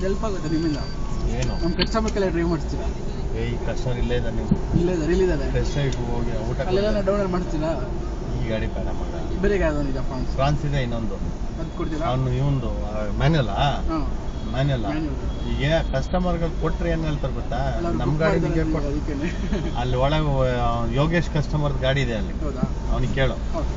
Help ಆಗುತ್ತೆ ನಿಮ್ಮಿಂದ. ಏನು ನಮ್ಮ ಕಸ್ಟಮರ್ ಕೆಲ ಡ್ರೈವ್ ಮಾಡಿಸ್ತೀರಾ? ಈ ಕಸ್ಟಮರ್ ಇಲ್ಲೇ ಇದ್ದಾನೆ ನೀವು ಇಲ್ಲೇ ಇದ್ದಾರೆ, ಇಲ್ಲಿದ್ದಾರೆ. ರೆಸ್ಟೋರೆಂಟ್ಗೆ ಹೋಗಿ ಊಟ ಅಲ್ಲೆಲ್ಲ ಡೌನ್ಲೋಡ್ ಮಾಡ್ತೀರಾ? ಈ ಗಾಡಿ ಬೇಡ ಮಗ. ಬೇರೆ ಯಾವ್ದು ಫಾನ್ಸ್ ಫ್ರಾನ್ಸ್ ಇದೆ ಇನ್ನೊಂದು ಅದು ಕೊಡ್ತೀರಾ? ಅವನು ಇವಂದು ಮ್ಯಾನ್ಯಲ್ಲ ಹಾಂ, ಮ್ಯಾನ್ಯಲ್ಲ. ಈಗ ಕಸ್ಟಮರ್ಗಳು ಕೊಟ್ರೆ ಏನು ಹೇಳ್ತಾರೆ ಗೊತ್ತಾ, ನಮ್ಮ ಗಾಡಿ ನಿಮಗೆ ಅದಕ್ಕೆ. ಅಲ್ಲಿ ಒಳಗೆ ಯೋಗೇಶ್ ಕಸ್ಟಮರ್ ಗಾಡಿ ಇದೆ ಅಲ್ಲಿ, ಹೌದಾ? ಅವನಿಗೆ ಕೇಳು. ಓಕೆ.